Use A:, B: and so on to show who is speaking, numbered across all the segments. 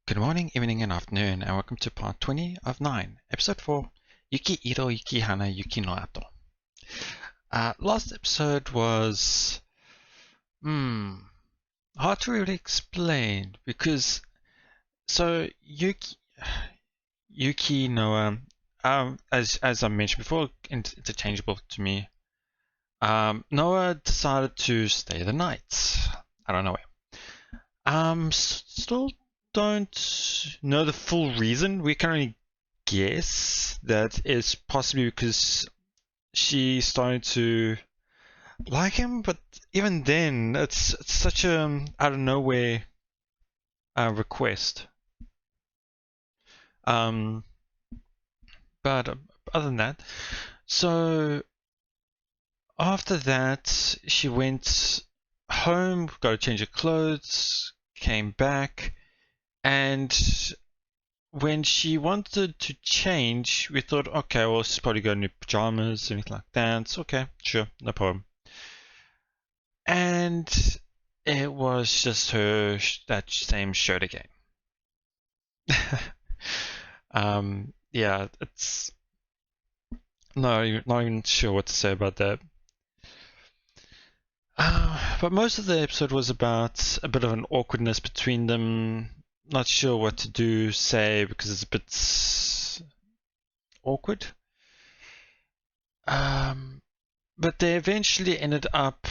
A: Good morning, evening, and afternoon, and welcome to part 20 of 9, episode 4, Yuki-iro Yuki Hana Yuki no Ato. Last episode was hard to really explain because Yuki Noah, as I mentioned before, interchangeable to me. Noah decided to stay the night. I don't know where. Still don't know the full reason. We can only guess that it's possibly because she started to like him, but even then, it's such a out of nowhere request. But other than that, so after that, she went home, got to change her clothes, came back. And when she wanted to change, we thought, okay, well, she's probably got new pajamas, anything like that. It's okay, sure, no problem. And it was just that same shirt again. Yeah, it's not even sure what to say about that. But most of the episode was about a bit of an awkwardness between them. Not sure what to do, say, because it's a bit awkward. But they eventually ended up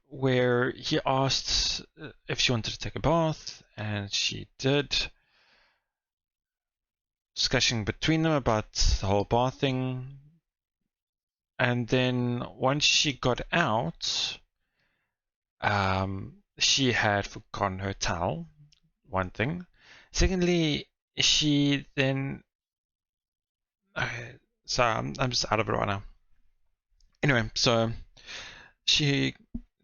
A: where he asked if she wanted to take a bath, and she did. Discussion between them about the whole bath thing. And then once she got out, she had forgotten her towel, one thing. Secondly, she then... so I'm just out of it right now. Anyway, so she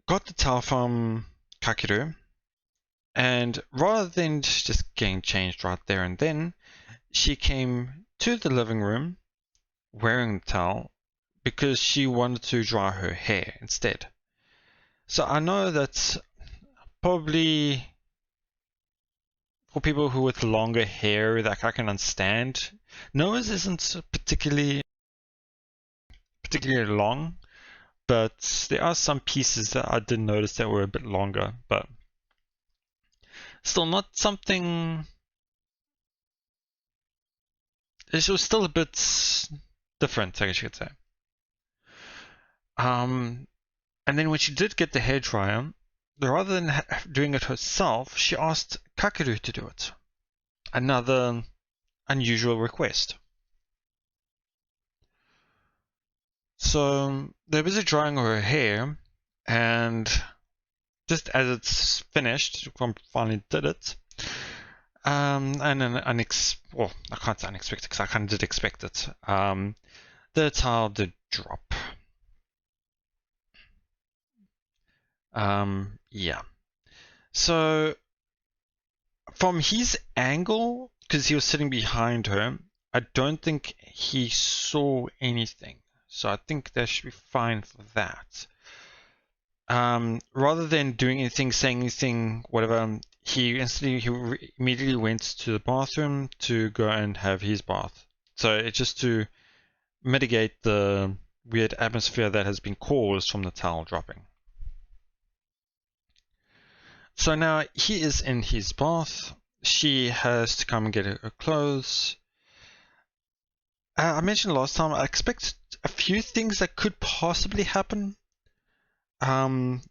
A: got the towel from Kakeru, and rather than just getting changed right there and then, she came to the living room wearing the towel because she wanted to dry her hair instead. So I know that's probably for people who with longer hair that I can understand. Noah's isn't particularly long, but there are some pieces that I did notice that were a bit longer, but still not something. It was still a bit different, I guess you could say. And then when she did get the hairdryer, rather than doing it herself, she asked Kakeru to do it. Another unusual request. So they're busy drying her hair, and just as it's finished, finally did it. And then well, I can't say unexpected because I kind of did expect it. The towel did drop. Yeah. So from his angle, because he was sitting behind her, I don't think he saw anything. So I think that should be fine for that. Rather than doing anything, saying anything, whatever, he immediately went to the bathroom to go and have his bath. So it's just to mitigate the weird atmosphere that has been caused from the towel dropping. So now he is in his bath. She has to come and get her clothes. I mentioned last time I expect a few things that could possibly happen. One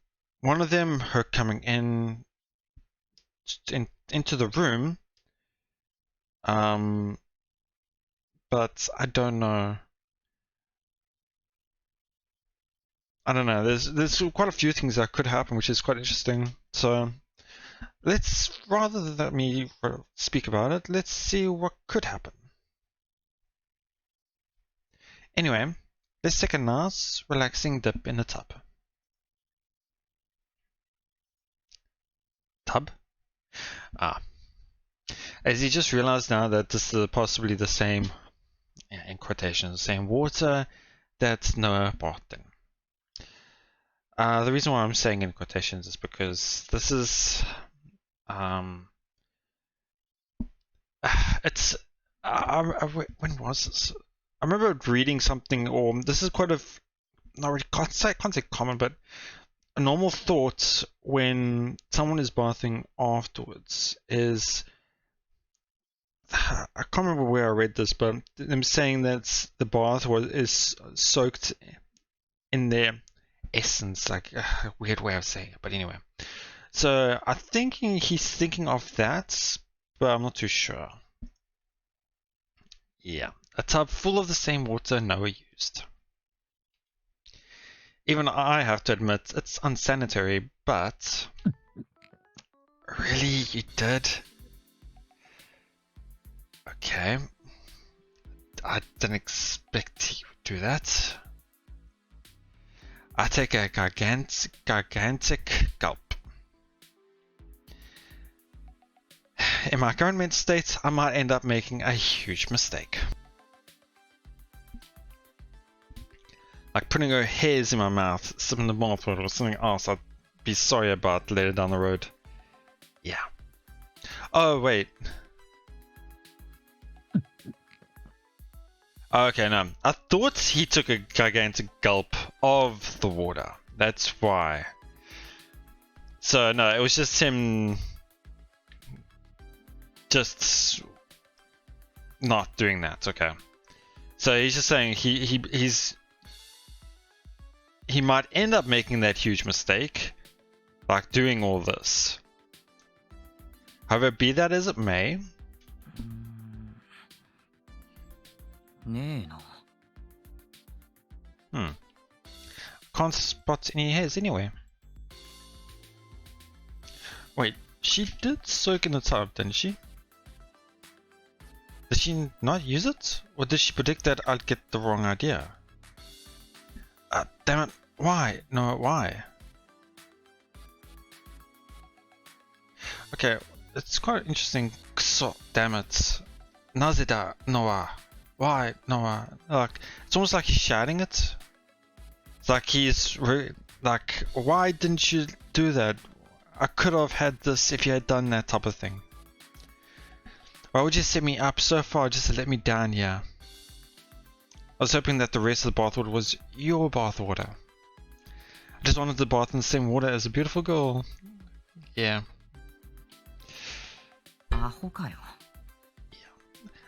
A: of them, her coming into the room. But I don't know. There's quite a few things that could happen, which is quite interesting. So rather than me speak about it, let's see what could happen. Anyway, let's take a nice, relaxing dip in the tub. Tub? As you just realized now that this is possibly the same, in quotations, the same water that Noah bathed in. The reason why I'm saying in quotations is because this is it's when was this? I remember reading something, or this is quite a not really can't say common, but a normal thought when someone is bathing afterwards is, I can't remember where I read this, but them saying that the bath is soaked in their essence, like a weird way of saying it, but anyway. So I'm thinking he's thinking of that, but I'm not too sure. Yeah, a tub full of the same water Noah used. Even I have to admit, it's unsanitary, but... Really? You did? Okay. I didn't expect he would do that. I take a gigantic gulp. In my current mental state, I might end up making a huge mistake. Like putting her hairs in my mouth, sipping the bathwater or something else I'd be sorry about later down the road. Yeah. Oh, wait. Okay, no. I thought he took a gigantic gulp of the water. That's why. So, no, it was just him just not doing that. Okay. So he's just saying he might end up making that huge mistake, like doing all this. However, be that as it may. Can't spot any hairs anyway. Wait, she did soak in the tub, didn't she? Did she not use it? Or did she predict that I'd get the wrong idea? Damn it. Why? No, why? Okay, it's quite interesting. So, damn it. Nazida, Noah. Why, Noah? Like, it's almost like he's shouting it. It's like he's like, why didn't you do that? I could have had this if you had done that type of thing. Why would you set me up so far just to let me down here? I was hoping that the rest of the bathwater was your bathwater. I just wanted to bath in the same water as a beautiful girl. Yeah.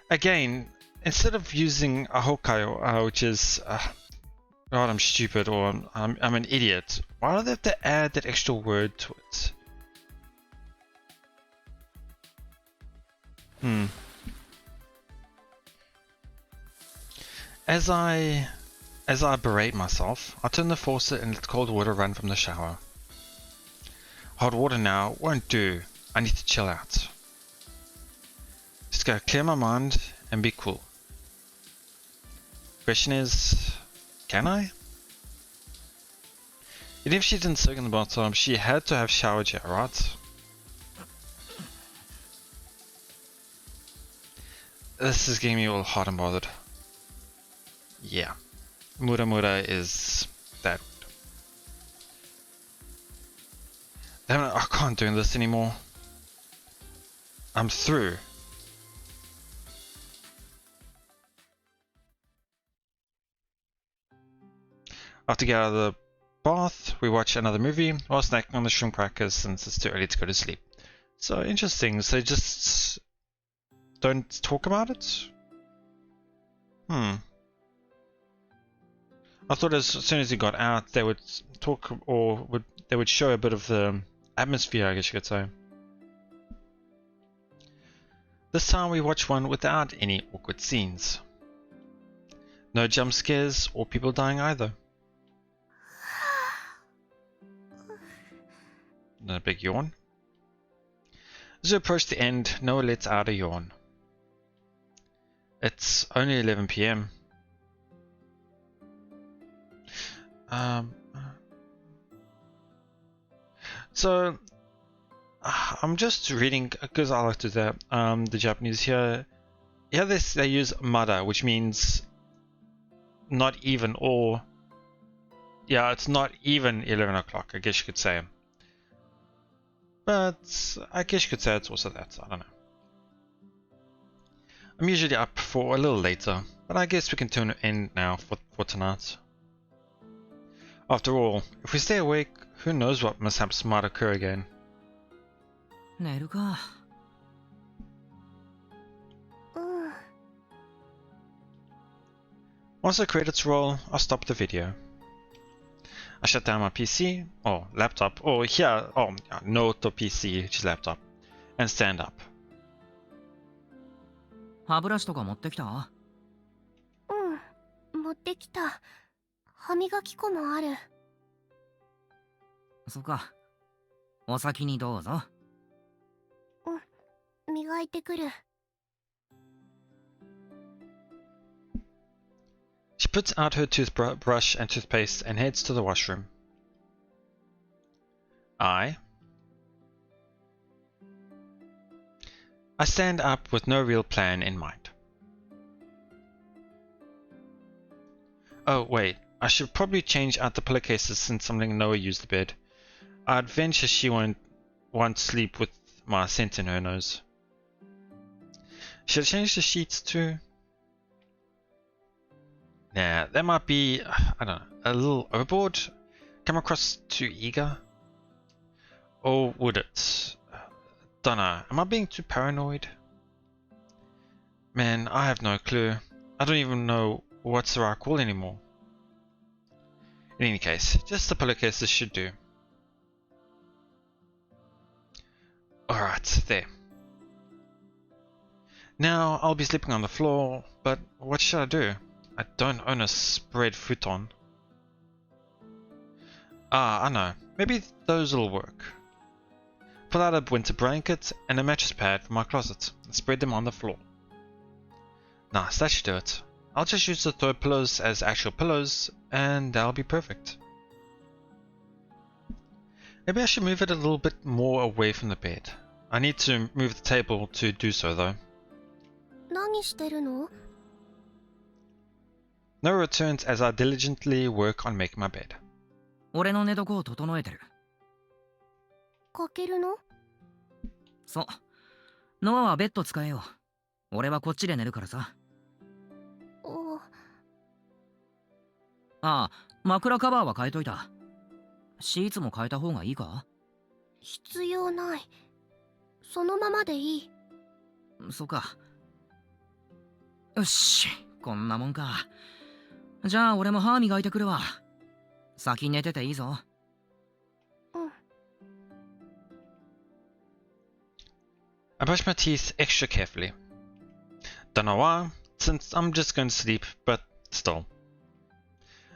A: Again, instead of using ahokayo, which is, God, I'm stupid or I'm an idiot, why do they have to add that extra word to it? As I berate myself, I turn the faucet and let cold water run from the shower. Hot water now won't do. I need to chill out. Just gotta clear my mind and be cool. Question is, can I? Even if she didn't soak in the bathtub, she had to have showered here, right? This is getting me all hot and bothered. Yeah. Mura is that. Damn it, I can't do this anymore. I'm through. After get out of the bath, we watch another movie while snacking on the shrimp crackers since it's too early to go to sleep. So interesting, so just don't talk about it? I thought as soon as he got out, they would talk, or they would show a bit of the atmosphere, I guess you could say. This time we watch one without any awkward scenes. No jump scares or people dying either. And a big yawn. As we approach the end, Noah lets out a yawn. It's only 11 PM. So I'm just reading because I like to do that. The Japanese here, they use mada, which means not even, or yeah, it's not even 11 o'clock. I guess you could say. But I guess you could say it's also that. I don't know. I'm usually up for a little later, but I guess we can turn it in now for tonight. After all, if we stay awake, who knows what mishaps might occur again.
B: 寝るか。
A: Once the credits roll, I'll stop the video. I shut down my PC, or laptop, or here, note or PC, which is laptop, and stand up.
B: 歯ブラシとか持ってきた？
C: 持ってきた。歯磨き粉もある。
B: そっか。お先にどうぞ。
C: 磨いてくる。
A: She puts out her toothbrush and toothpaste and heads to the washroom. I stand up with no real plan in mind. Oh wait, I should probably change out the pillowcases since I'm letting Noah use the bed. I'd venture she won't sleep with my scent in her nose. Should I change the sheets too? Nah, that might be, I don't know, a little overboard? Come across too eager? Or would it? Dunno, am I being too paranoid? Man, I have no clue. I don't even know what's the right call anymore. In any case, just the pillowcases should do. Alright, there. Now I'll be sleeping on the floor, but what should I do? I don't own a spread futon. Ah, I know. Maybe those'll work. Pull out a winter blanket and a mattress pad from my closet and spread them on the floor. Nice, that should do it. I'll just use the throw pillows as actual pillows and that'll be perfect. Maybe I should move it a little bit more away from the bed. I need to move the table to do so though.
C: 何してるの？
A: No returns as I diligently work on making my bed.
B: 俺の寝床を整えてる。
C: かけるの？
B: そう。ノアはベッド使えよ。俺はこっちで寝るからさ。ああ、枕カバーは変えといた。シーツも変えた方がいいか？
C: 必要ない。そのままでいい。
B: そっか。よし、こんなもんか。じゃあ俺も歯磨いてくるわ。先寝てていいぞ。
A: I brush my teeth extra carefully. Don't know why, since I'm just going to sleep, but still.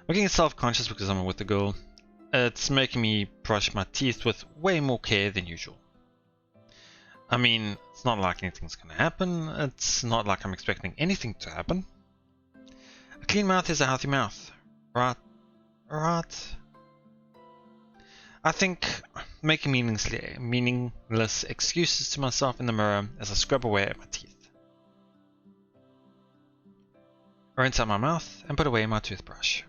A: I'm getting self-conscious because I'm with the girl. It's making me brush my teeth with way more care than usual. I mean, it's not like anything's gonna happen. It's not like I'm expecting anything to happen. A clean mouth is a healthy mouth. Right? Right? I think making meaningless excuses to myself in the mirror as I scrub away at my teeth. I rinse out my mouth and put away my toothbrush.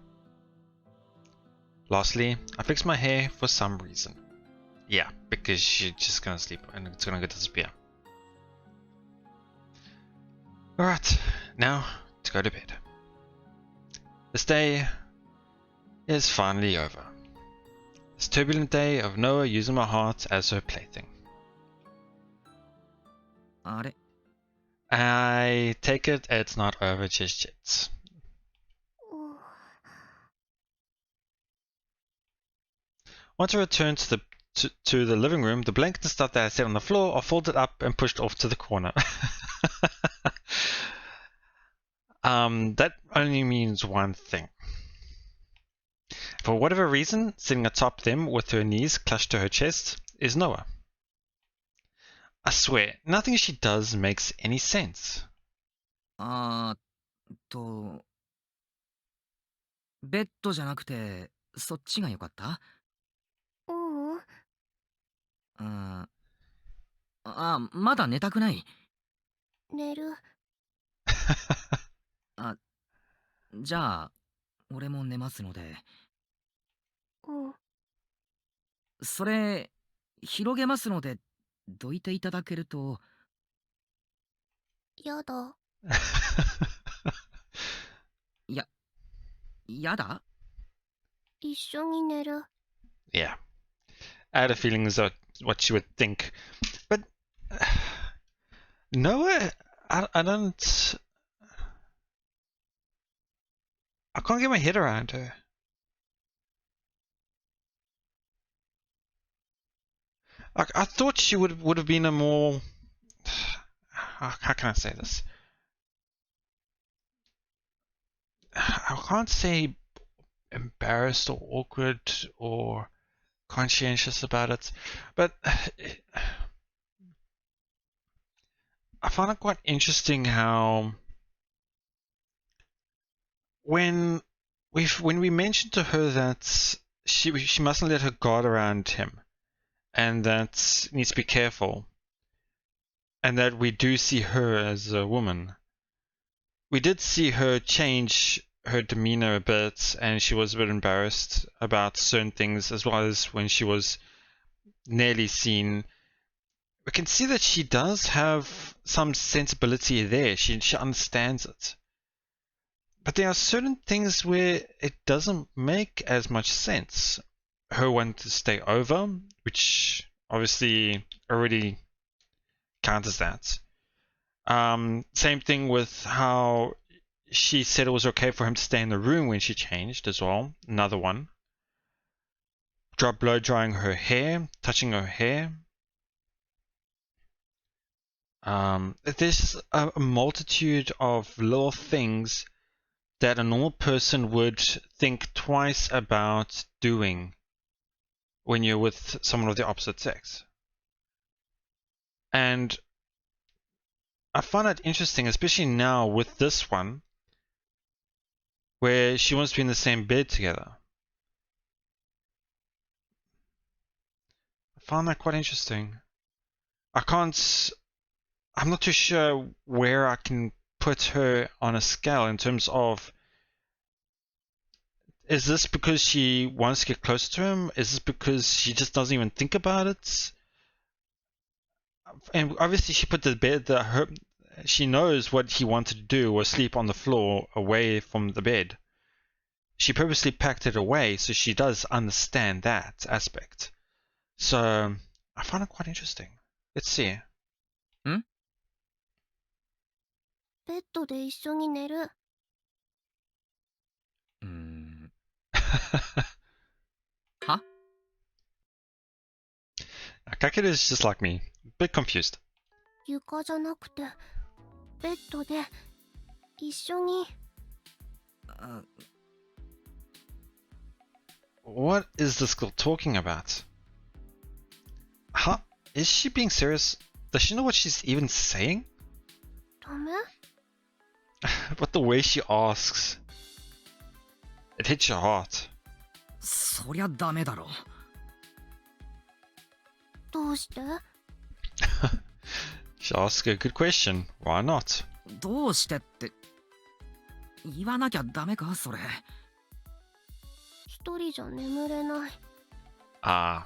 A: Lastly, I fix my hair for some reason. Yeah, because she's just gonna sleep and it's gonna disappear. Alright, now to go to bed. This day is finally over. This turbulent day of Noah using my heart as her plaything.
B: あれ？
A: I take it it's not over just yet. Once I return to the living room, the blanket and stuff that I set on the floor are folded up and pushed off to the corner. That only means one thing. For whatever reason, sitting atop them with her knees clutched to her chest is Noah. I swear, nothing she does makes any sense.
B: ベッドじゃなくて、そっちがよかった？まだ寝たくない？
C: 寝る。
B: じゃあ、俺も寝ますので。それ、広げますので、どいていただけると。
C: やだ。
B: やだ
C: 一緒に寝る。
A: Yeah. I had a feeling that's what she would think. But Noah, I don't. I can't get my head around her. I thought she would have been a more. How can I say this? I can't say embarrassed or awkward or conscientious about it, but I find it quite interesting how when we mentioned to her that she mustn't let her guard around him and that needs to be careful, and that we do see her as a woman, we did see her change her demeanor a bit, and she was a bit embarrassed about certain things, as well as when she was nearly seen. We can see that she does have some sensibility there. She understands it. But there are certain things where it doesn't make as much sense. Her wanting to stay over, which obviously already counters that. Same thing with how she said it was okay for him to stay in the room when she changed as well. Another one. Blow drying her hair, touching her hair. There's a multitude of little things that a normal person would think twice about doing when you're with someone of the opposite sex. And I find it interesting, especially now with this one, where she wants to be in the same bed together. I find that quite interesting. I'm not too sure where I can put her on a scale in terms of, is this because she wants to get closer to him? Is this because she just doesn't even think about it? And obviously she put the bed, she knows what he wanted to do was sleep on the floor away from the bed. She purposely packed it away, so she does understand that aspect. So I find it quite interesting. Let's see.
C: ベッドで一緒に寝る。
B: は
A: Kakeru is just like me, a bit confused.
C: 床じゃなくてベッドで一緒に。
A: What is this girl talking about? Huh? Is she being serious? Does she know what she's even saying?
C: ダメ？
A: But the way she asks, it hits your heart.
B: そりゃダメだろ。
C: どうして？
A: She asks a good question. Why not?
B: どうしてって言わなきゃダメかそれ。
C: 一人じゃ眠れない。
A: Ah.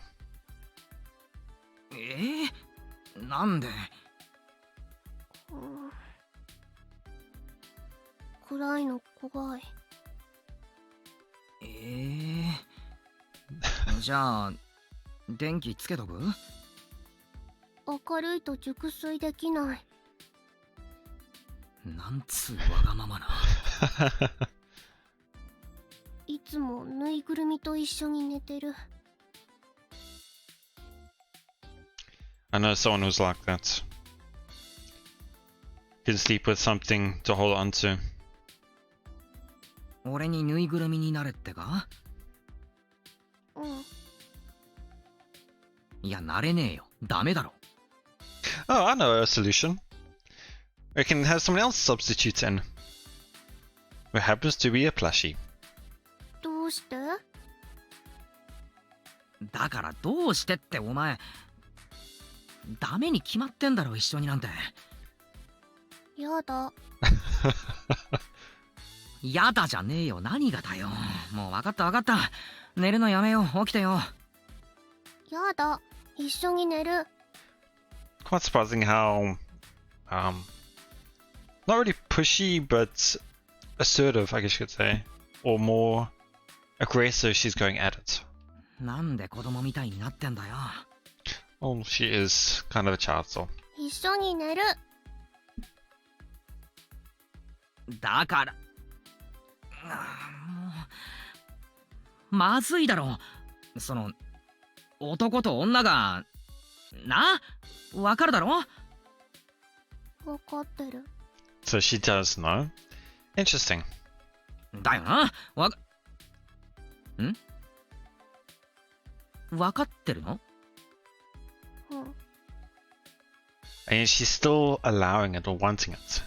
B: なんで？
C: 暗いの怖い。
B: じゃあ電気つけとく？
C: 明るいと熟睡できない。
B: なんつうわがままな。
C: いつもぬいぐるみと一緒に寝てる。
A: I know someone who's like that. Can sleep with something to hold on to.
B: 俺にぬいぐるみになれってか？
C: うん。
B: いや、なれねえよ。ダメだろ。
A: Oh, I know a solution. We can have someone else substitute in. Who happens to be a plushie.
C: どうして？
B: だからどうしてってお前。ダメに決まってんだろ一緒になんて。
C: やだ。
B: やだじゃねえよ何がだよ。もう分かった分かった。寝るのやめよう起きてよ。
C: やだ。一緒に寝る。
A: Quite surprising how not really pushy, but assertive, I guess you could say, or more aggressive. She's going at it.
B: なんで子供みたいになってんだよ。
A: Well, she is kind of a child, so.
C: 一緒に寝る。
B: だから、もうまずいだろ。その男と女がな、わかるだろ。
C: 分かってる。
A: So she does know. Interesting.
B: だよな。わかってるの？
C: うん。
A: And she's still allowing it or wanting it.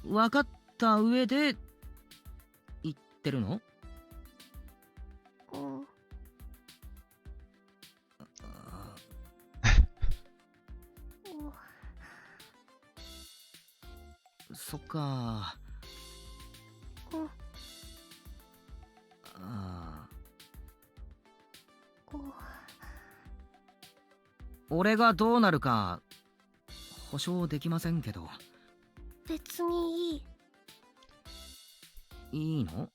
B: わかった上で言ってるの？
C: うん。
B: そっか。
C: うん。
B: あ
C: うん。
B: 俺がどうなるか保証できませんけど。
C: 別にいい。
B: いいの？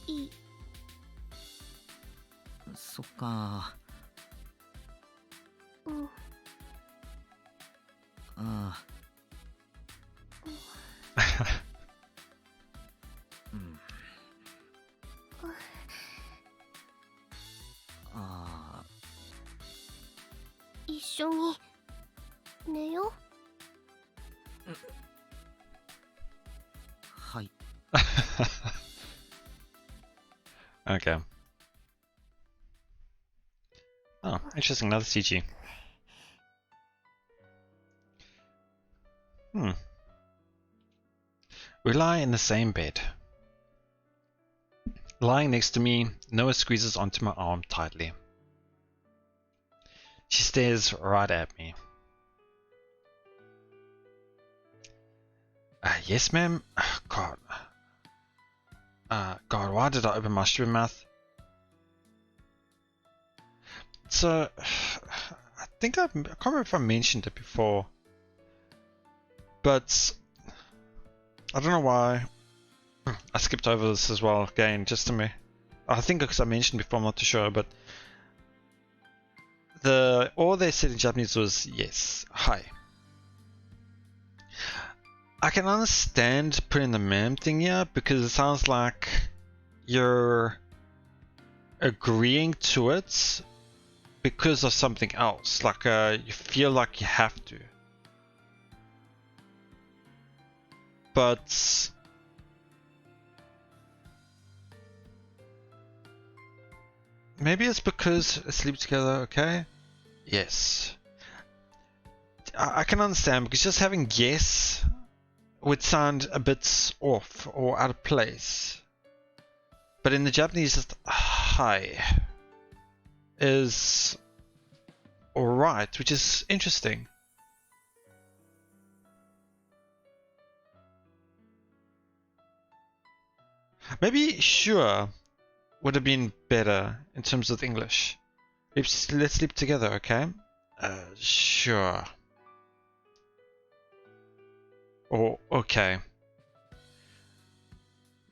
C: いい。
B: そっか。
C: うん。
B: ああ。うん。ああ。
C: 一緒に寝よ。
B: はい。
A: Okay. Oh, interesting. Another CG. We lie in the same bed. Lying next to me, Noah squeezes onto my arm tightly. She stares right at me. Yes, ma'am? God. God, why did I open my stupid mouth? So, I think I can't remember if I mentioned it before, but I don't know why I skipped over this as well again, just to me. I think because I mentioned before, I'm not too sure, but all they said in Japanese was yes, hi. I can understand putting the ma'am thing here because it sounds like you're agreeing to it because of something else, like you feel like you have to. But maybe it's because sleep together, okay? Yes. I can understand because just having yes would sound a bit off or out of place. But in the Japanese, just hi is alright, which is interesting. Maybe sure would have been better in terms of English. Let's sleep together, okay? Sure. Or okay.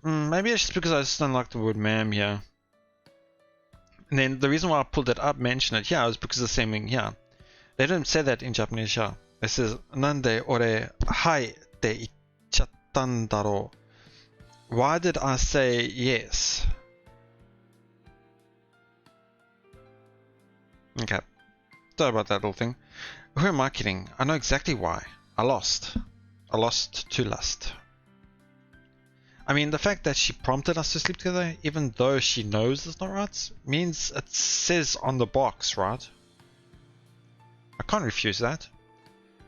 A: Maybe it's just because I just don't like the word ma'am here. And then the reason why I pulled it up, mention it here, is because of the same thing here. They don't say that in Japanese here. It says, Nande ore hai te ichatan daro. Why did I say yes? Okay. Sorry about that little thing. Who am I kidding? I know exactly why. I lost. I lost to lust. I mean, the fact that she prompted us to sleep together, even though she knows it's not right, means it says on the box, right? I can't refuse that.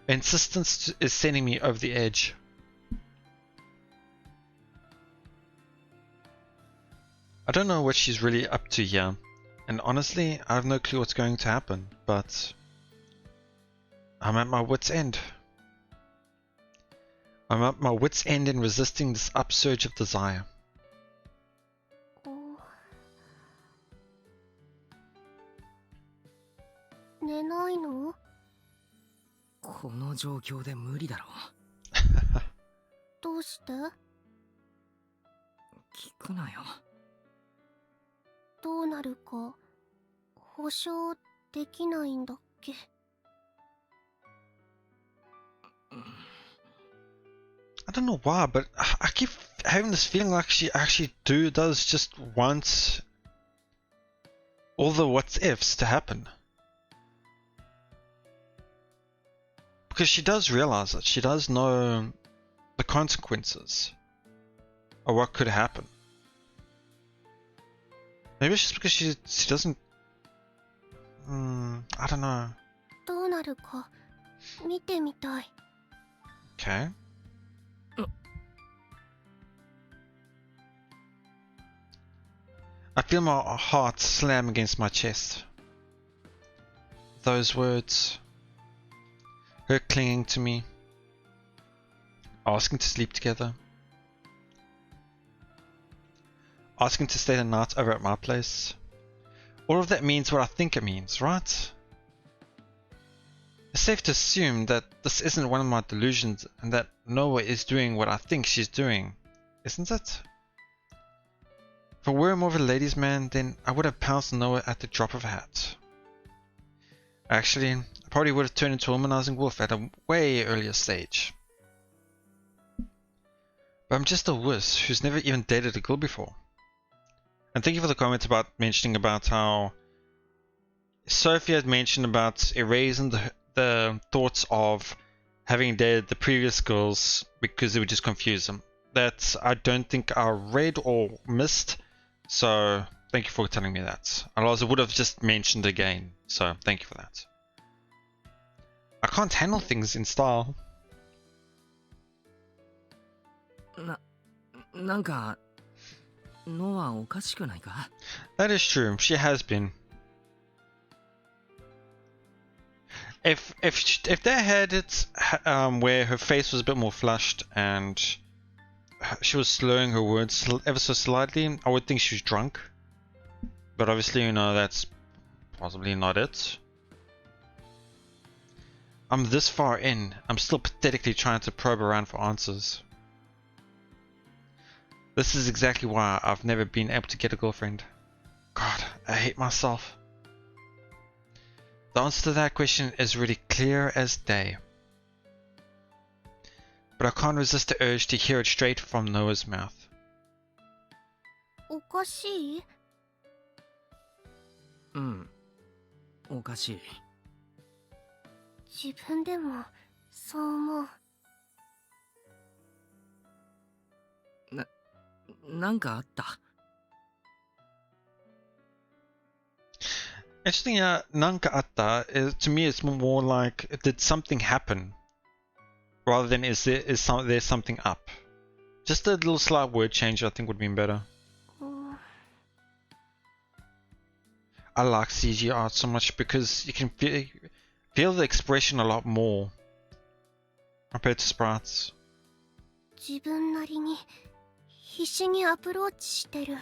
A: Insistence is sending me over the edge. I don't know what she's really up to here, and honestly, I have no clue what's going to happen, but I'm at my wit's end. I'm at my wit's end in resisting this upsurge of desire.
C: 寝ないの？
B: この状況で無理だろ。
C: どうして？
B: 聞くなよ。
C: どうなるか保証できないんだっけ？I
A: don't know why, but I keep having this feeling like she actually does just want all the what ifs to happen. Because she does realize it. She does know the consequences of what could happen. Maybe it's just because she doesn't. I don't know.
C: どうなるか見てみたい。
A: Okay. I feel my heart slam against my chest. Those words. Her clinging to me. Asking to sleep together. Asking to stay the night over at my place. All of that means what I think it means, right? It's safe to assume that this isn't one of my delusions and that Noah is doing what I think she's doing, isn't it? If I were more of a ladies' man, then I would have pounced on Noah at the drop of a hat. Actually, I probably would have turned into a womanizing wolf at a way earlier stage. But I'm just a wuss who's never even dated a girl before. And thank you for the comment about mentioning about how Sophie had mentioned about erasing the thoughts of having dated the previous girls because it would just confuse them. That I don't think I read or missed, so thank you for telling me that. Otherwise I would have just mentioned again, so thank you for that. I can't handle things in style.
B: なんかノアおかしくないか？
A: That is true, she has been. If they had it where her face was a bit more flushed and she was slurring her words ever so slightly, I would think she was drunk. But obviously, you know, that's possibly not it. I'm this far in, I'm still pathetically trying to probe around for answers. This is exactly why I've never been able to get a girlfriend. God, I hate myself. The answer to that question is really clear as day. But I can't resist the urge to hear it straight from Noah's mouth.
C: おかしい？
B: うん、おかしい。
C: 自分でもそう思う。
B: なんかあった？
A: Interesting, nanka atta, to me it's more like, did something happen? Rather than is there something up? Just a little slight word change I think would be better. I like CG art so much because you can feel the expression a lot more compared to sprites.
C: 自分なりに必死にアプローチしてる。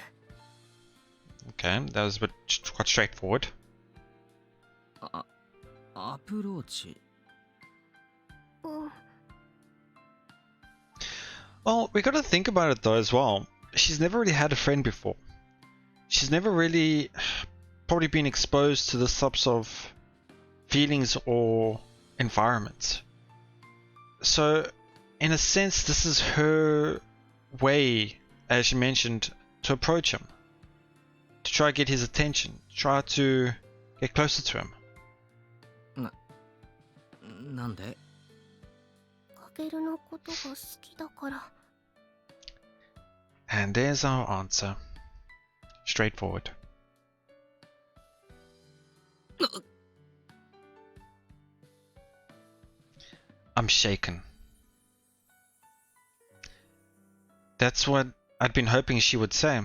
A: Okay, that was a bit quite straightforward.
B: アプローチ。
A: Well, we gotta think about it though as well. She's never really had a friend before. She's never really probably been exposed to this types of feelings or environments. So, in a sense, this is her way, as you mentioned, to approach him. To try to get his attention. Try to get closer to him.
B: なんで？
C: かけるのことが好きだから。
A: And there's our answer. Straightforward. I'm shaken. That's what I'd been hoping she would say.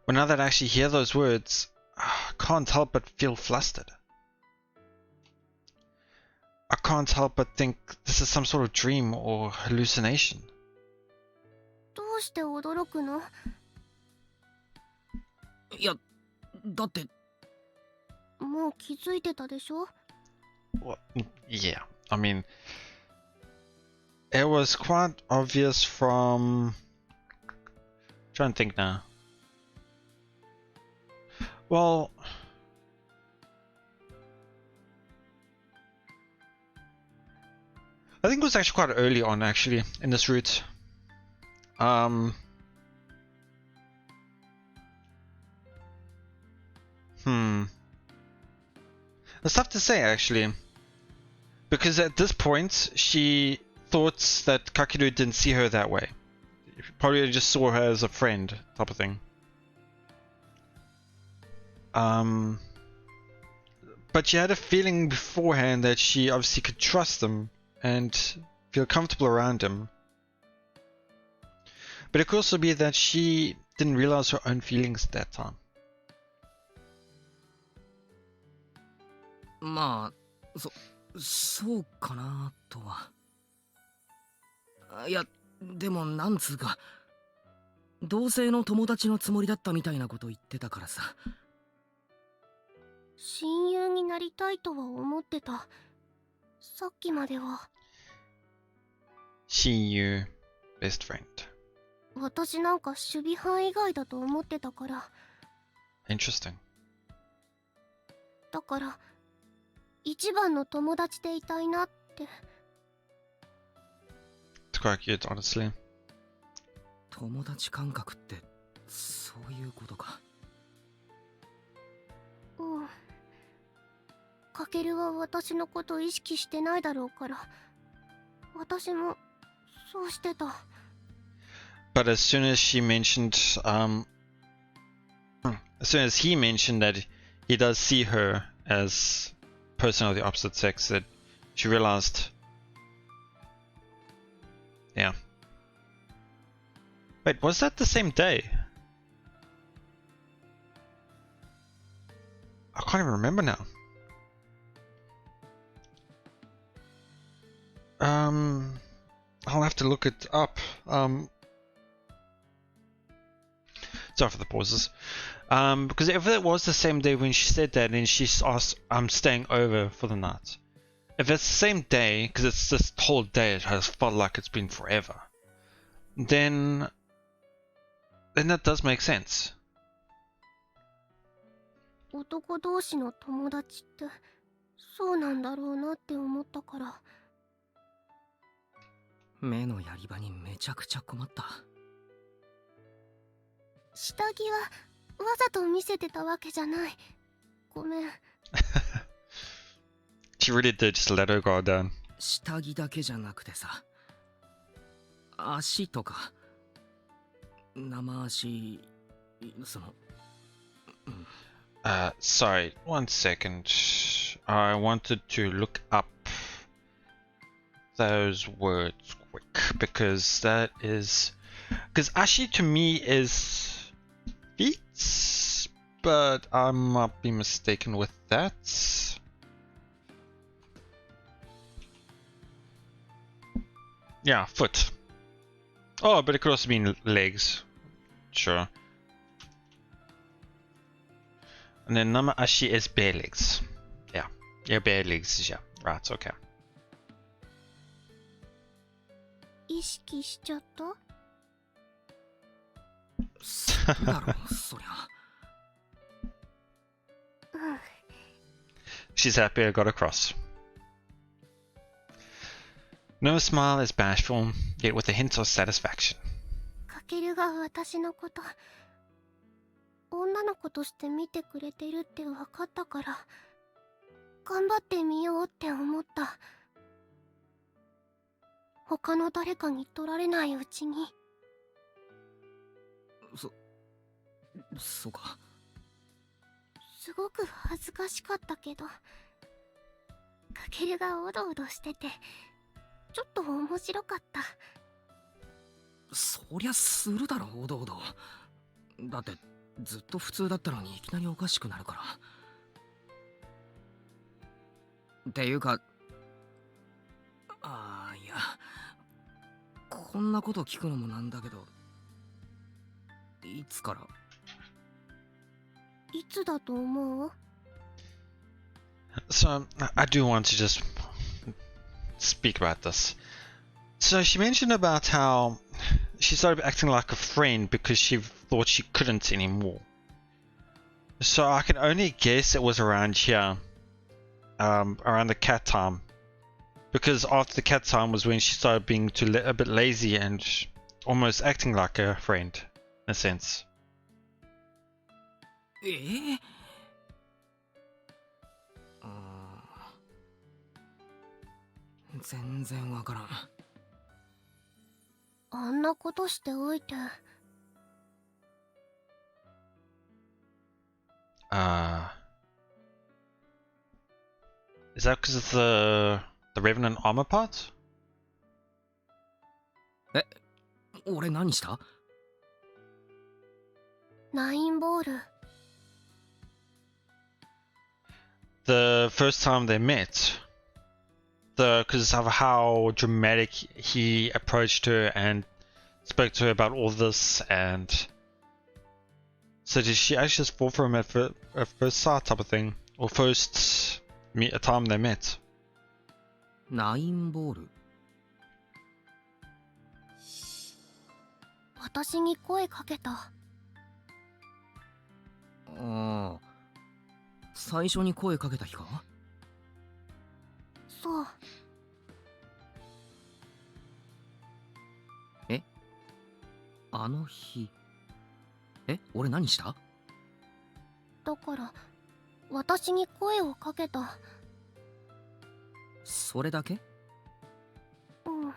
A: But now that I actually hear those words, I can't help but feel flustered. I can't help but think this is some sort of dream or hallucination.
C: どうして驚くの？
B: いや、だって。
C: もう気づいてたでしょ？
A: Well, yeah, I mean, it was quite obvious from... trying to think now. Well, I think it was actually quite early on, actually, in this route. It's tough to say, actually, because at this point she thought that Kakeru didn't see her that way. Probably just saw her as a friend, type of thing. But she had a feeling beforehand that she obviously could trust him and feel comfortable around him. But it could also be that she didn't realize her own feelings at that time.
B: まあ、そうかなとは。いや、でもなんつうか、同性の友達のつもりだったみたいなこと言ってたからさ。
C: 親友になりたいとは思ってた。さっきまでは。
A: 親友 best friend.
C: 私なんか守備範囲外だと思ってたから。
A: Interesting.
C: だから一番の友達でいたいなって。
A: It's quite cute, honestly.
B: 友達感覚ってそういうことか。
C: うん。カケルは私のこと意識してないだろうから、私もそうしてた。
A: But as soon as she mentioned, as soon as he mentioned that he does see her as person of the opposite sex, that she realized, yeah. Wait, was that the same day? I can't even remember now. I'll have to look it up. Sorry for the pauses. Because if it was the same day when she said that and she asked, I'm staying over for the night. If it's the same day, because it's this whole day, it has felt like it's been forever. Then that does make sense.
C: 男同士の友達ってそうなんだろうなって思ったから。
B: 目のやり場にめちゃくちゃ困った。
C: 下着はわざと見せてたわけじゃない。ごめん。
A: She really did just let her guard down.
B: 下着だけじゃなくてさ、足とか生足、その、
A: sorry, 1 second. I wanted to look up those words quick because that is, because ashi to me is feet, but I might be mistaken with that. Yeah, foot. Oh, but it could also mean legs. Sure. And then nama ashi is bare legs. Yeah. Yeah, bare legs, yeah. Right, okay.
C: 意識しちゃった？
B: そうだろ、そりゃ。
A: She's happy I got across. No smile is bashful, yet with a hint of satisfaction.
C: カケルが私のこと女の子として見てくれてるって分かったから頑張ってみようって思った。他の誰かに取られないうちに。
B: そうか。
C: すごく恥ずかしかったけど、カケルがおどおどしててちょっと面白かった。
B: そりゃするだろ、おどおど。だってずっと普通だったのにいきなりおかしくなるから。っていうか、いや、こんなこと聞くのもなんだけど、いつから？
C: いつだと思う？
A: So, I do want to just speak about this. So she mentioned about how she started acting like a friend because she thought she couldn't anymore. So I can only guess it was around here, around the cat time, because after the cat time was when she started being a bit lazy and almost acting like a friend, in a sense.
B: 全然わからん。
C: あんなことしておいて。
A: Is that because of the Revenant armor part?
B: 俺何した？
C: ナインボール。
A: The first time they met, because of how dramatic he approached her and spoke to her about all this, and so did she actually just fall for him at first sight type of thing, or first meet a time they met?
B: ナインボール。
C: 私に声かけた。
B: ああ、最初に声かけた日か？
C: そう。
B: あの日。俺何した？
C: だから私に声をかけた。
B: それだけ？
C: うん、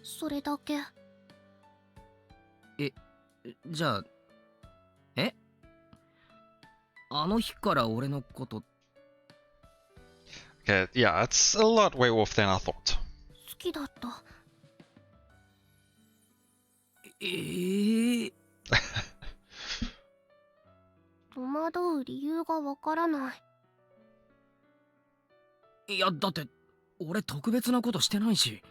C: それだけ。
B: じゃあ、あの日から俺のこと。
A: Okay, yeah, it's a lot way off than I thought.
C: 好きだった。戸惑う理由がわからない。
B: いや、だって俺特別なことしてないし。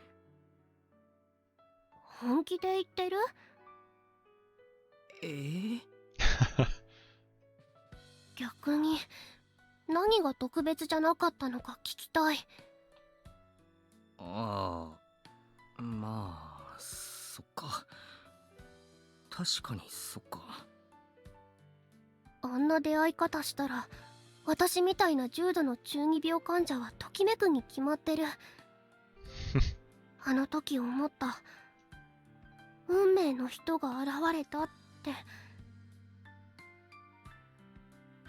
C: 本気で言ってる？逆に何が特別じゃなかったのか聞きたい。
B: ああ、まあそっか。確かにそっか。
C: あんな出会い方したら私みたいな重度の中二病患者はときめくに決まってる。あの時思った。運命の人が現れたって。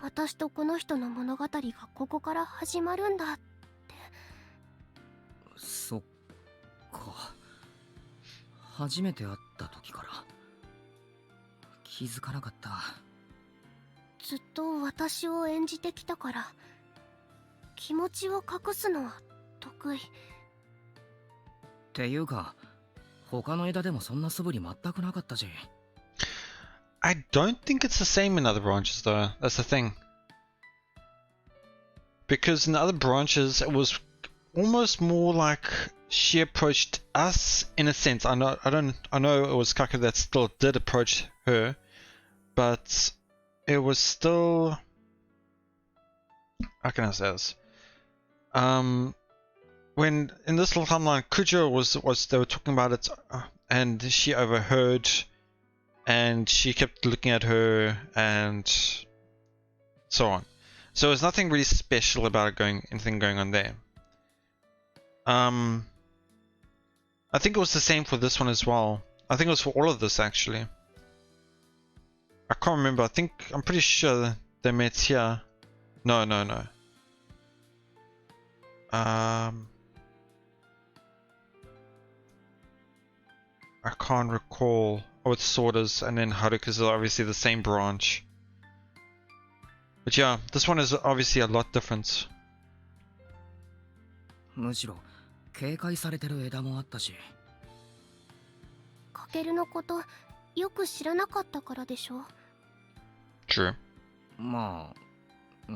C: 私とこの人の物語がここから始まるんだって。
B: そっか。初めて会った時から気づかなかった。
C: ずっと私を演じてきたから気持ちを隠すのは得意。
B: っていうか他の枝でもそんな素振り全くなかったし。
A: I don't think it's the same in other branches though, that's the thing. Because in the other branches it was almost more like she approached us in a sense. I know it was Kaka that still did approach her, but it was still, how can I say this? When in this little timeline, Kujo was they were talking about it, and she overheard, and she kept looking at her, and so on. So there's nothing really special about anything going on there. I think it was the same for this one as well. I think it was for all of this actually. I can't remember. I'm pretty sure they met here. No. I can't recall. Oh, it's Sordas and then Haruka's are obviously the same branch. But yeah, this one is obviously a lot different.
B: むしろ警戒されてる枝もあったし。
C: カケルのことよく知らなかったからでしょ。
A: True.
B: まあ、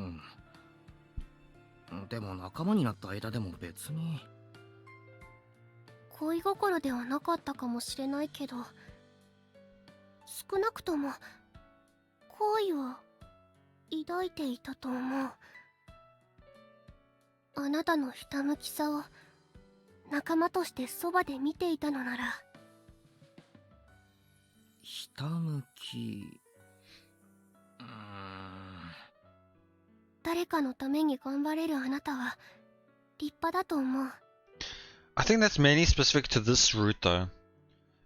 B: でも仲間になった枝でも別に。
C: 恋心ではなかったかもしれないけど、少なくとも好意を抱いていたと思う。あなたのひたむきさを仲間としてそばで見ていたのなら。
B: ひたむき。
C: 誰かのために頑張れるあなたは立派だと思う。
A: I think that's mainly specific to this route though.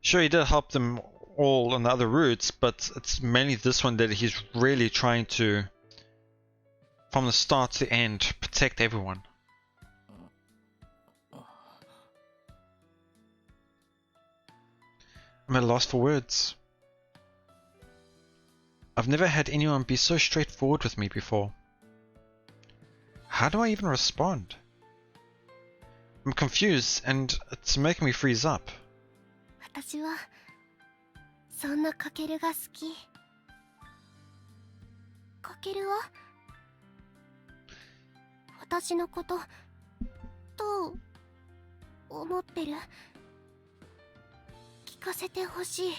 A: Sure, he did help them all on the other routes, but it's mainly this one that he's really trying to, from the start to the end, protect everyone. I'm at a loss for words. I've never had anyone be so straightforward with me before. How do I even respond? I'm confused and it's making me freeze up.
C: 私はそんなカケルが好き。カケルは私のことどう思ってる？聞かせてほしい。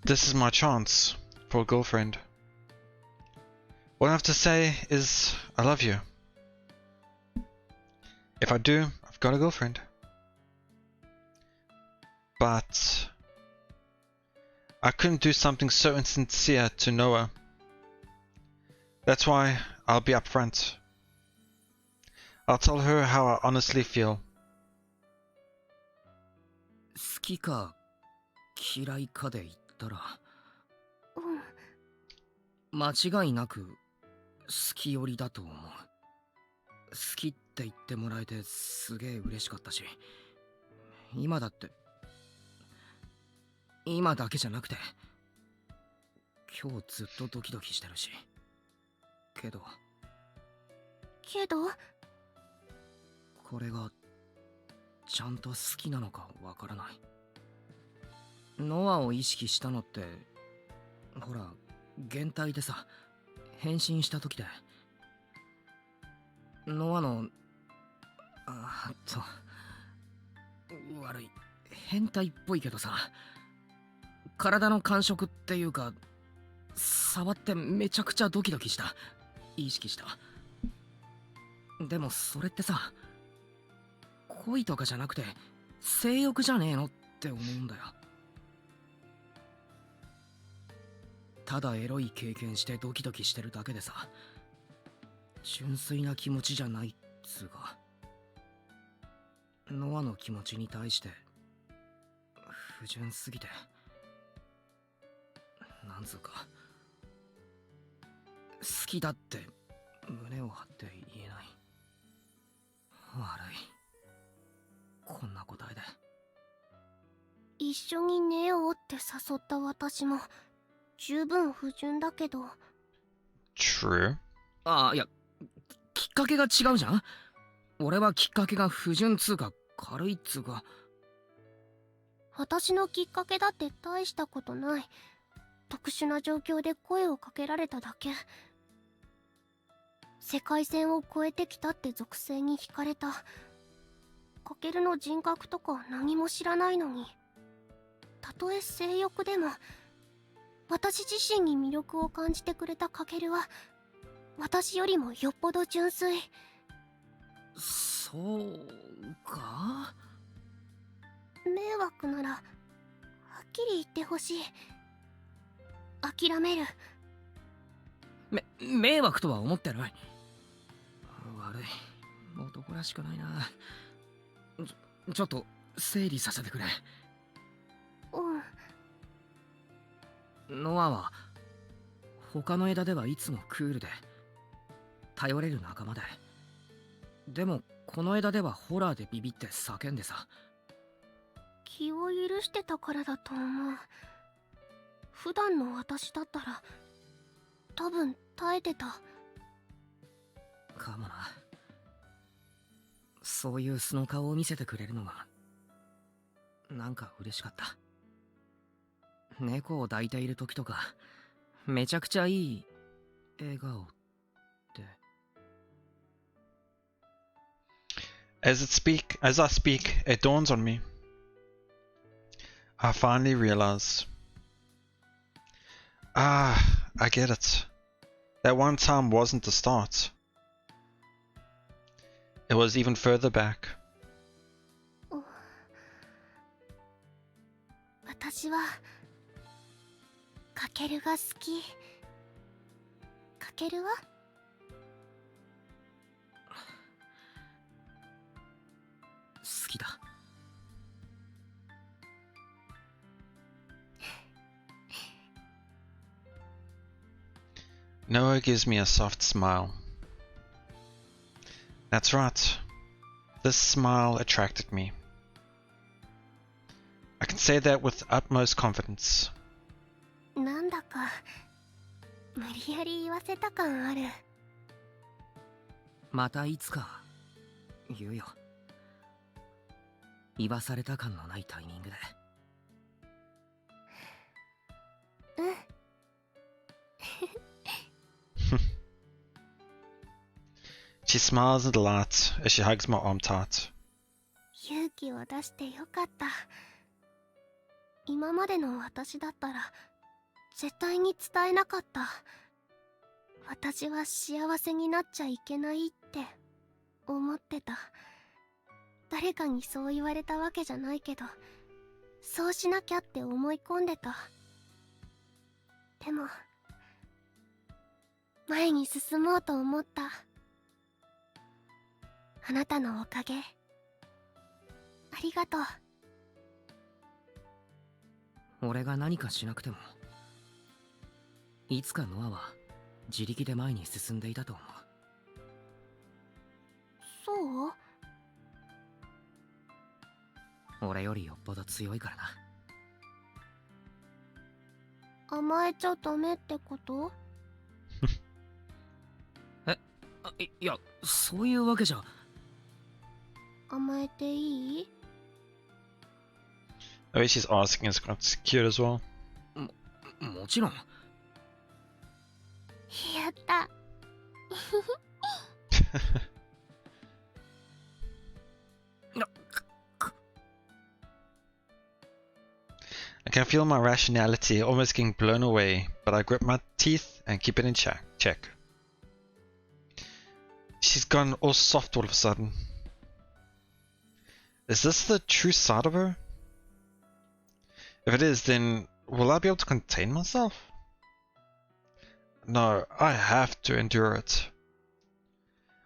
A: This is my chance for a girlfriend. All I have to say is I love you. If I do, I've got a girlfriend. But I couldn't do something so insincere to Noah. That's why I'll be upfront. I'll tell her how I honestly feel.
B: 好きか嫌いかで言ったら、間違いなく好き寄りだと思う。好きって言ってもらえてすげえ嬉しかったし、今だって、今だけじゃなくて今日ずっとドキドキしてるし。けどこれがちゃんと好きなのかわからない。ノアを意識したのってほら減退でさ、変身した時でノアの悪い変態っぽいけどさ、体の感触っていうか触ってめちゃくちゃドキドキした。意識した。でもそれってさ、恋とかじゃなくて性欲じゃねえのって思うんだよ。ただエロい経験してドキドキしてるだけでさ、純粋な気持ちじゃないっつうか、ノアの気持ちに対して不純すぎて、なんつうか好きだって胸を張って言えない。悪い、こんな答えで。
C: 一緒に寝ようって誘った私も十分不純だけど。
A: True.
B: いや、きっかけが違うじゃん。俺はきっかけが不純つうか軽いっつうか。
C: 私のきっかけだって大したことない。特殊な状況で声をかけられただけ。世界線を越えてきたって属性に惹かれた。カケルの人格とか何も知らないのに、たとえ性欲でも私自身に魅力を感じてくれたカケルは私よりもよっぽど純粋。
B: そうか。
C: 迷惑ならはっきり言ってほしい。諦める。
B: 迷惑とは思ってない。悪い、男らしくないな。ちょっと整理させてくれ。ノアは他の枝ではいつもクールで頼れる仲間で、でもこの枝ではホラーでビビって叫んでさ。
C: 気を許してたからだと思う。普段の私だったら多分耐えてた
B: かもな。そういう素の顔を見せてくれるのがなんか嬉しかった。猫を抱いている時とかめちゃくちゃいい笑顔って。
A: As I speak, it dawns on me. I finally realize Ah, I get it. That one time wasn't the start. It was even further back.
C: 私はかけるが好き。かけるは
B: 好きだ。
A: Noah gives me a soft smile. That's right. This smile attracted me. I can say that with utmost confidence.
C: なんだか無理やり言わせた感ある。
B: またいつか言うよ。言わされた感のないタイミングで。
C: うん。
A: She smiles in delight as she hugs my arm tight.
C: 勇気を出してよかった。今までの私だったら絶対に伝えなかった。私は幸せになっちゃいけないって思ってた。誰かにそう言われたわけじゃないけど、そうしなきゃって思い込んでた。でも前に進もうと思った。あなたのおかげありがとう。
B: 俺が何かしなくても、いつかノアは自力で前に進んでいたと思う。
C: そう？
B: 俺よりよっぽど強いからな。
C: 甘えちゃダメってこと？
B: いや、そういうわけじゃ。
C: 甘えていい？
A: The way she's asking is kind of cute as well.
B: もちろん。
C: やった。
A: I can feel my rationality almost getting blown away, but I grip my teeth and keep it in check. She's gone all soft all of a sudden. Is this the true side of her? If it is, then will I be able to contain myself? No, I have to endure it.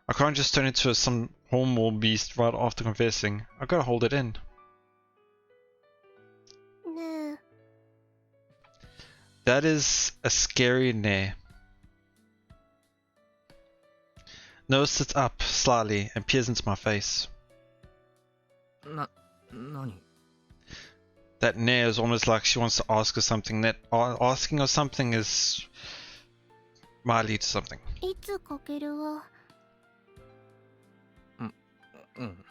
A: I can't just turn into some hornwall beast right after confessing. I gotta hold it in.
C: ねえ。
A: That is a scary nay. Noah sits up slightly and peers into my face.
B: 何？
A: That nay is almost like she wants to ask her something. That asking her something is might lead to something.
C: いつかけるは
B: うん。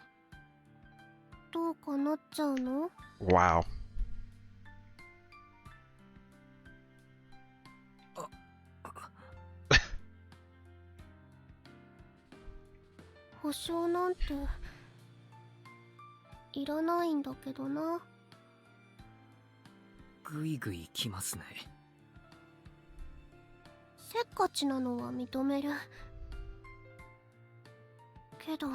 C: どうかなっちゃうの？
A: Wow.
C: 保証なんていらないんだけどな。
B: ぐいぐい来ますね。
C: せっかちなのは認めるけど、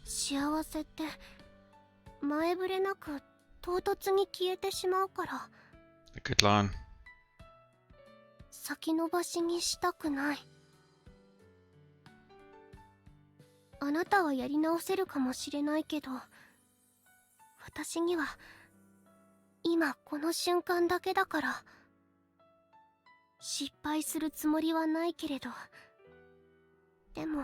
C: 幸せって前触れなく唐突に消えてしまうから、
A: A good line.
C: 先延ばしにしたくない。あなたはやり直せるかもしれないけど、私には今この瞬間だけだから。失敗するつもりはないけれど、でも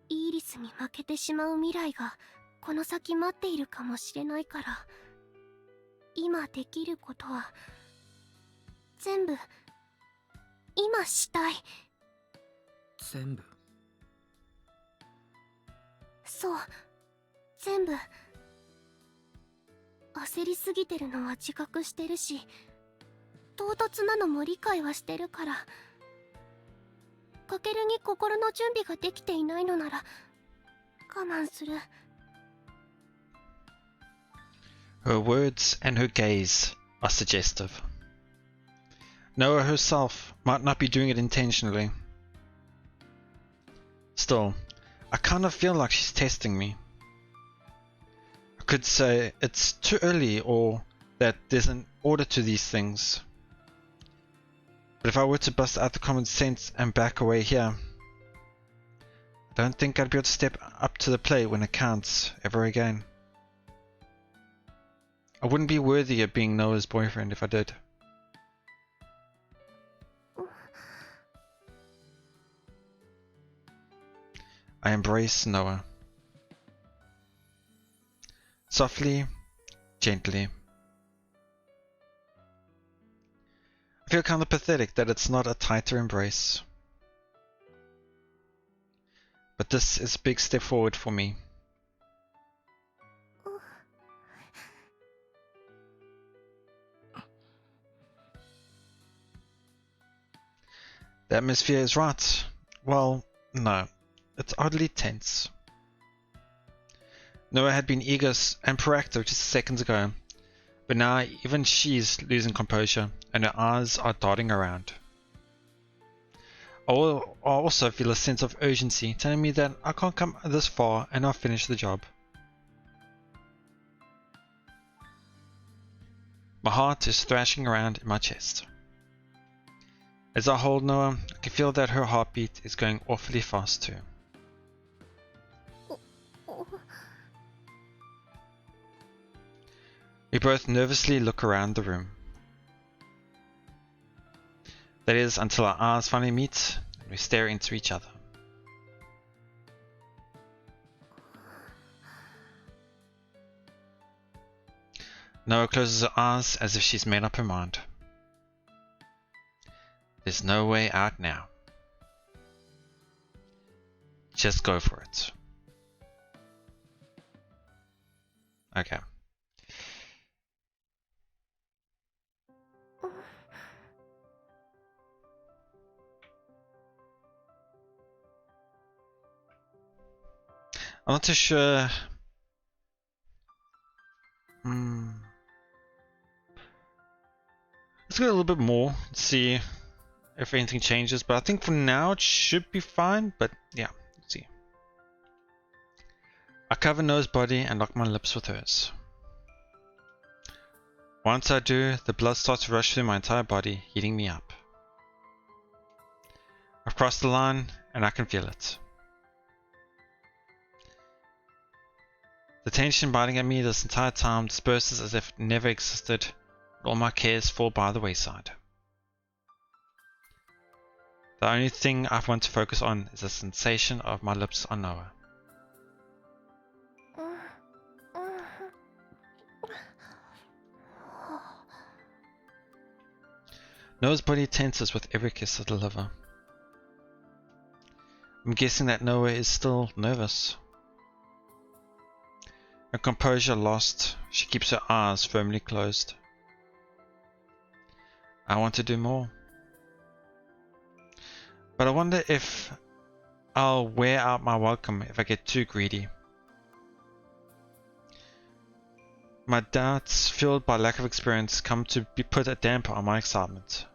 C: イーリスに負けてしまう未来がこの先待っているかもしれないから、今できることは全部今したい。
B: 全部？
C: そう、全部。焦りすぎてるのは自覚してるし、唐突なのも理解はしてるから、かけるに心の準備ができていないのなら我慢する。
A: Her words and her gaze are suggestive. Noah herself might not be doing it intentionally. Still, I kind of feel like she's testing me. I could say it's too early or that there's an order to these things. But if I were to bust out the common sense and back away here, I don't think I'd be able to step up to the plate when it counts ever again. I wouldn't be worthy of being Noah's boyfriend if I did. I embrace Noah. Softly, gently. I feel kind of pathetic that it's not a tighter embrace. But this is a big step forward for me. The atmosphere is right. Well, no. It's oddly tense. Noah had been eager and proactive just seconds ago, but now even she's losing composure and her eyes are darting around. I also feel a sense of urgency telling me that I can't come this far and not finish the job. My heart is thrashing around in my chest. As I hold Noah, I can feel that her heartbeat is going awfully fast too. We both nervously look around the room. That is until our eyes finally meet and we stare into each other. Noah closes her eyes as if she's made up her mind. There's no way out now. Just go for it. Okay. I'm not too sure. Let's go a little bit more, see if anything changes, but I think for now it should be fine, but yeah, let's see. I cover Noah's body and lock my lips with hers. Once I do, the blood starts to rush through my entire body, heating me up. I've crossed the line and I can feel it. The tension biting at me this entire time disperses as if it never existed, and all my cares fall by the wayside. The only thing I want to focus on is the sensation of my lips on Noah. Noah's body tenses with every kiss I deliver. I'm guessing that Noah is still nervous. Her composure lost, she keeps her eyes firmly closed. I want to do more. But I wonder if I'll wear out my welcome if I get too greedy. My doubts, fueled by lack of experience, come to be put a damper on my excitement.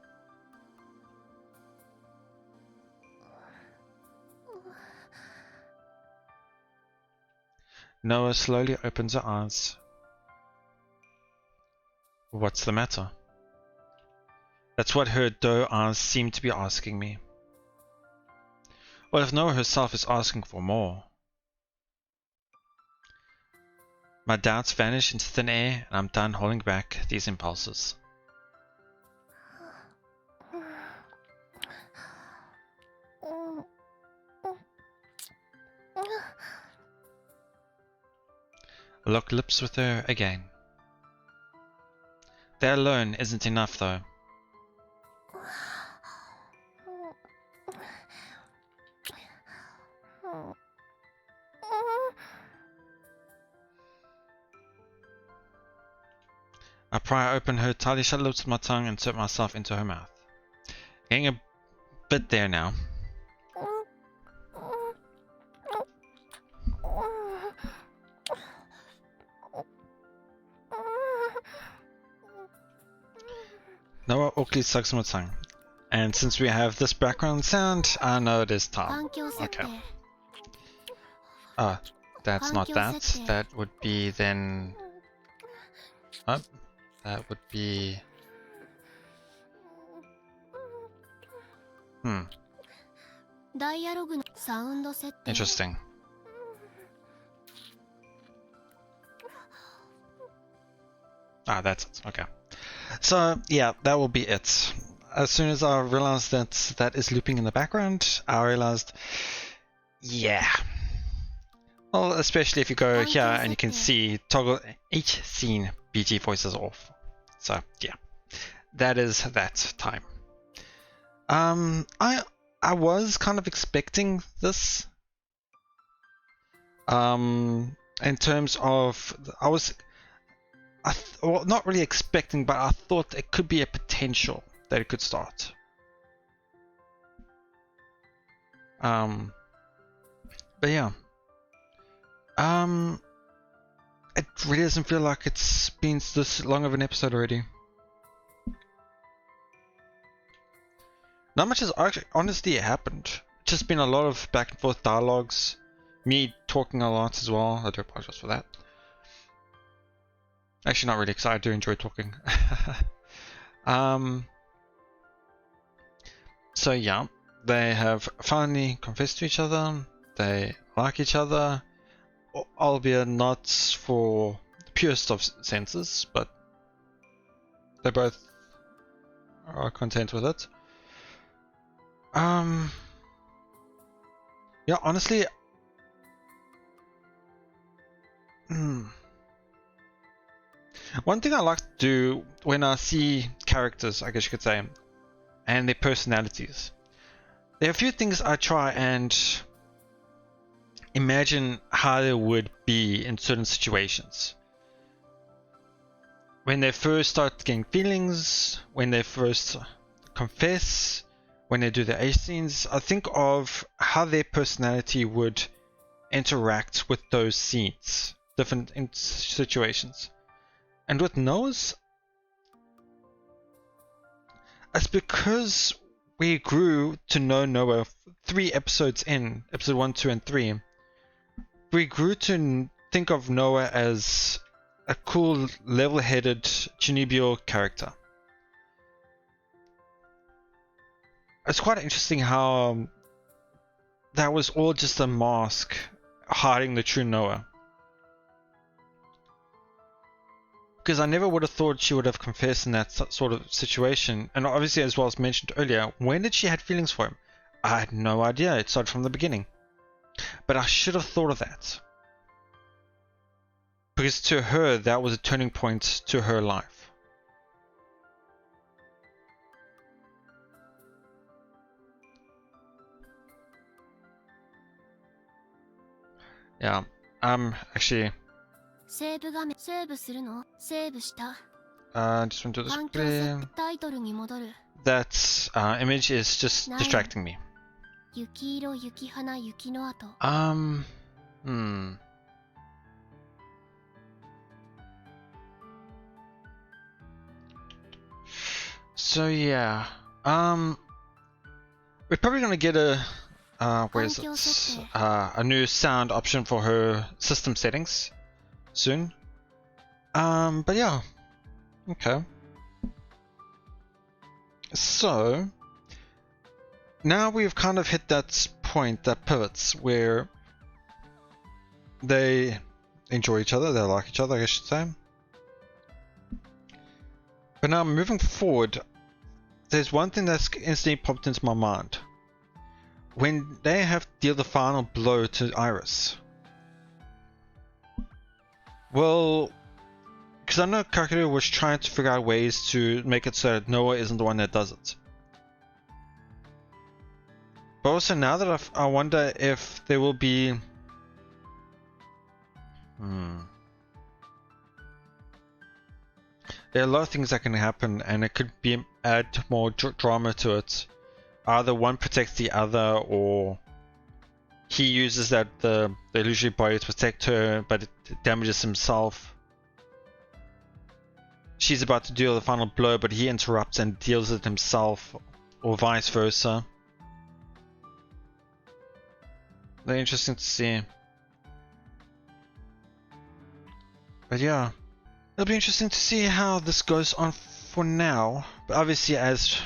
A: Noah slowly opens her eyes. What's the matter? That's what her doe eyes seem to be asking me. What if Noah herself is asking for more? My doubts vanish into thin air and I'm done holding back these impulses. I lock lips with her again. That alone isn't enough though. I pry open her tightly shut lips with my tongue and insert myself into her mouth. Getting a bit there now. Noah Oakley sucks my tongue. And since we have this background sound, I know it is time.
C: 環境設定
A: Okay. That's not that. That would be then... Oh, that would be... Hmm,
C: ダイアログのサウンド設定
A: interesting. That's it. Okay. So, yeah, that will be it. As soon as I realized that that is looping in the background, I realized, yeah. Well, especially if you go here and you can see toggle each scene BG voices off. So, yeah, that is that time. I was kind of expecting this. In terms of, well, not really expecting, but I thought it could be a potential that it could start. But yeah. It really doesn't feel like it's been this long of an episode already. Not much has actually honestly happened. It's just been a lot of back and forth dialogues. Me talking a lot as well. I do apologize for that. Actually not really excited. I do enjoy talking. So yeah, they have finally confessed to each other. They like each other, albeit not for the purest of senses, but they both are content with it. Yeah, honestly, one thing I like to do when I see characters, I guess you could say, and their personalities, there are a few things I try and imagine how they would be in certain situations. When they first start getting feelings, when they first confess, when they do the ace scenes, I think of how their personality would interact with those scenes, different situations. And with Noah's, it's because we grew to know Noah 3 episodes in, episode 1, 2, and 3. We grew to think of Noah as a cool, level-headed Chunibyo character. It's quite interesting how that was all just a mask hiding the true Noah. Because I never would have thought she would have confessed in that sort of situation. And obviously, as well as mentioned earlier, when did she have feelings for him? I had no idea. It started from the beginning. But I should have thought of that. Because to her, that was a turning point to her life. Yeah, actually...
C: セーブ画面セーブするのセーブした
A: just want to do this
C: 環境
A: quickly.
C: 設定タイトルに戻る
A: That image is just distracting me.
C: ゆきいろゆきはなゆきのあと
A: So yeah, we're probably gonna get a where is it? A new sound option for her system settings soon. But yeah, okay. So now we've kind of hit that point, that pivots where they enjoy each other, they like each other, I should say. But now moving forward, there's one thing that's instantly popped into my mind. When they have to deal the final blow to Iris. Well, because I know Kakeru was trying to figure out ways to make it so that Noah isn't the one that does it. But also now that I wonder if there will be... There are a lot of things that can happen, and it could be add more drama to it. Either one protects the other, or he uses the illusory body to protect her, but it damages himself. she's about to deal the final blow, but he interrupts and deals it himself, or vice versa. Very interesting to see. But yeah, it'll be interesting to see how this goes on for now. But obviously, as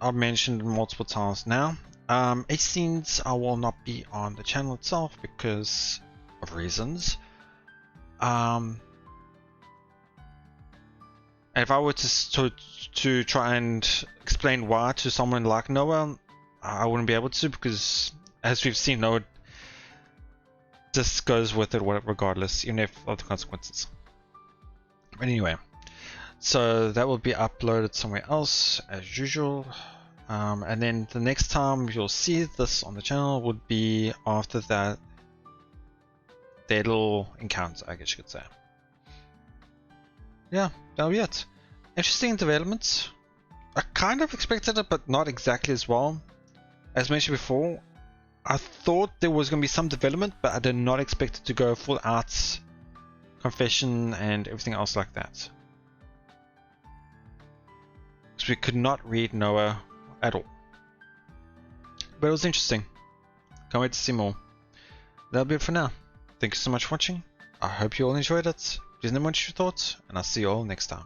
A: I've mentioned multiple times now, scenes will not be on the channel itself because of reasons. If I were to try and explain why to someone like Noah, I wouldn't be able to, because as we've seen, Noah just goes with it regardless, even if of the consequences. But anyway, so that will be uploaded somewhere else as usual, and then the next time you'll see this on the channel would be after that their little encounter, I guess you could say. Yeah, that'll be it. Interesting developments. I kind of expected it, but not exactly as well. As mentioned before, I thought there was going to be some development, but I did not expect it to go full out confession and everything else like that. Because we could not read Noah at all. But it was interesting. Can't wait to see more. That'll be it for now. Thank you so much for watching. I hope you all enjoyed it. Please let me know what your thoughts, and I'll see you all next time.